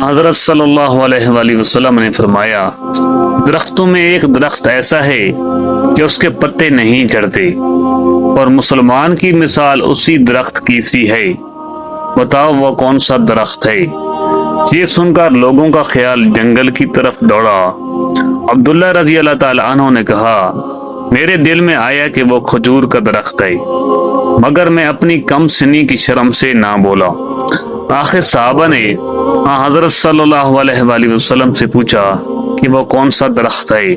حضرت صلی اللہ علیہ وآلہ وسلم نے فرمایا، درختوں میں ایک درخت ایسا ہے کہ اس کے پتے نہیں جھڑتے، اور مسلمان کی مثال اسی درخت کی سی ہے، بتاؤ وہ کون سا درخت ہے؟ یہ سن کر لوگوں کا خیال جنگل کی طرف دوڑا۔ عبداللہ رضی اللہ تعالی عنہ نے کہا، میرے دل میں آیا کہ وہ کھجور کا درخت ہے، مگر میں اپنی کم سنی کی شرم سے نہ بولا۔ آخر صحابہ نے حضرت صلی اللہ علیہ وآلہ وسلم سے پوچھا کہ وہ کون سا درخت ہے؟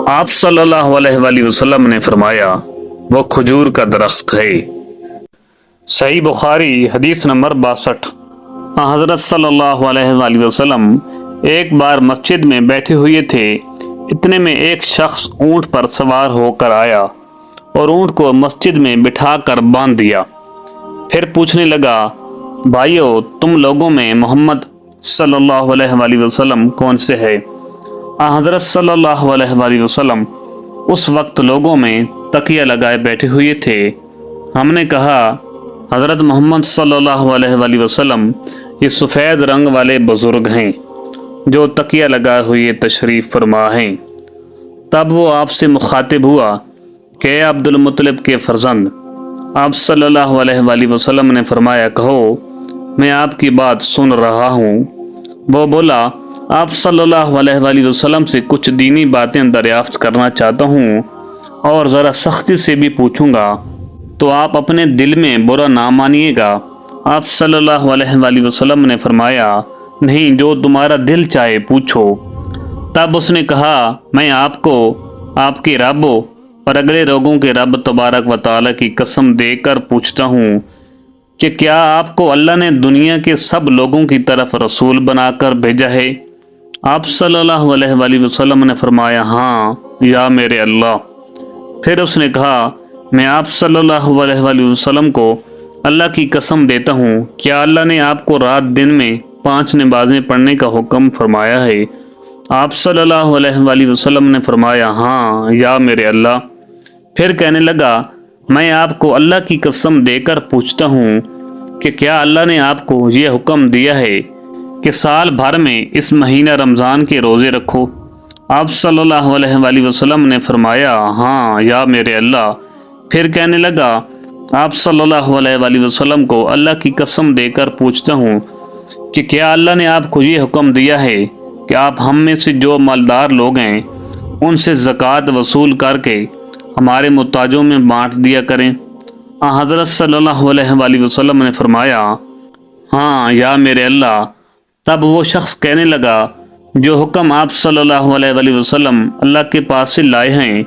آپ صلی اللہ علیہ وآلہ وسلم نے فرمایا، وہ کھجور کا درخت ہے۔ صحیح بخاری حدیث نمبر 62۔ حضرت صلی اللہ علیہ وآلہ وسلم ایک بار مسجد میں بیٹھے ہوئے تھے، اتنے میں ایک شخص اونٹ پر سوار ہو کر آیا اور اونٹ کو مسجد میں بٹھا کر باندھ دیا۔ پھر پوچھنے لگا، بھائیو تم لوگوں میں محمد صلی اللہ علیہ وآلہ وسلم کون سے ہے؟ حضرت صلی اللہ علیہ وآلہ وسلم اس وقت لوگوں میں تکیہ لگائے بیٹھے ہوئے تھے۔ ہم نے کہا، حضرت محمد صلی اللہ علیہ وآلہ وسلم یہ سفید رنگ والے بزرگ ہیں جو تکیہ لگائے ہوئے تشریف فرما ہیں۔ تب وہ آپ سے مخاطب ہوا کہ اے عبد المطلب کے فرزند، آپ صلی اللہ علیہ وآلہ وسلم نے فرمایا، کہو میں آپ کی بات سن رہا ہوں۔ وہ بولا، آپ صلی اللہ علیہ وآلہ وسلم سے کچھ دینی باتیں دریافت کرنا چاہتا ہوں اور ذرا سختی سے بھی پوچھوں گا، تو آپ اپنے دل میں برا نہ مانیے گا۔ آپ صلی اللہ علیہ وآلہ وسلم نے فرمایا، نہیں، جو تمہارا دل چاہے پوچھو۔ تب اس نے کہا، میں آپ کو آپ کے رب اور اگلے لوگوں کے رب تبارک و تعالی کی قسم دے کر پوچھتا ہوں کہ کیا آپ کو اللہ نے دنیا کے سب لوگوں کی طرف رسول بنا کر بھیجا ہے؟ آپ صلی اللہ علیہ وآلہ وسلم نے فرمایا، ہاں یا میرے اللہ۔ پھر اس نے کہا، میں آپ صلی اللہ علیہ وآلہ وسلم کو اللہ کی قسم دیتا ہوں، کیا اللہ نے آپ کو رات دن میں 5 نمازیں پڑھنے کا حکم فرمایا ہے؟ آپ صلی اللہ علیہ وآلہ وسلم نے فرمایا، ہاں یا میرے اللہ۔ پھر کہنے لگا، میں آپ کو اللہ کی قسم دے کر پوچھتا ہوں کہ کیا اللہ نے آپ کو یہ حکم دیا ہے کہ سال بھر میں اس مہینہ رمضان کے روزے رکھو؟ آپ صلی اللہ علیہ وآلہ وسلم نے فرمایا، ہاں یا میرے اللہ۔ پھر کہنے لگا، آپ صلی اللہ علیہ وآلہ وسلم کو اللہ کی قسم دے کر پوچھتا ہوں کہ کیا اللہ نے آپ کو یہ حکم دیا ہے کہ آپ ہم میں سے جو مالدار لوگ ہیں ان سے زکوٰۃ وصول کر کے ہمارے محتاجوں میں بانٹ دیا کریں؟ حضرت صلی اللہ علیہ وآلہ وسلم نے فرمایا، ہاں یا میرے اللہ۔ تب وہ شخص کہنے لگا، جو حکم آپ صلی اللہ علیہ وآلہ وسلم اللہ کے پاس سے لائے ہیں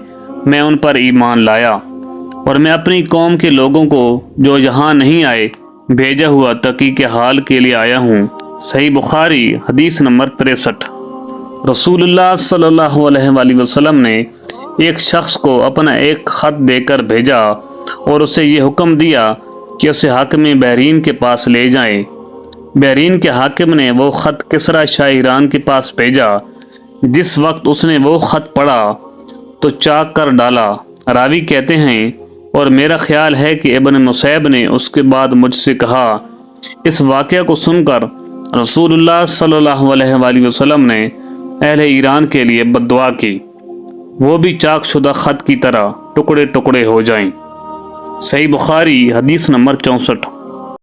میں ان پر ایمان لایا، اور میں اپنی قوم کے لوگوں کو جو یہاں نہیں آئے بھیجا ہوا تقی کے حال کے لیے آیا ہوں۔ صحیح بخاری حدیث نمبر 63۔ رسول اللہ صلی اللہ علیہ وآلہ وسلم نے ایک شخص کو اپنا ایک خط دے کر بھیجا اور اسے یہ حکم دیا کہ اسے حاکم بحرین کے پاس لے جائیں۔ بحرین کے حاکم نے وہ خط کسریٰ شاہ ایران کے پاس بھیجا۔ جس وقت اس نے وہ خط پڑھا تو چاک کر ڈالا۔ راوی کہتے ہیں، اور میرا خیال ہے کہ ابن مسیب نے اس کے بعد مجھ سے کہا، اس واقعہ کو سن کر رسول اللہ صلی اللہ علیہ وآلہ وسلم نے اہل ایران کے لیے بد دعا کی، وہ بھی چاک شدہ خط کی طرح ٹکڑے ٹکڑے ہو جائیں۔ صحیح بخاری حدیث نمبر 64۔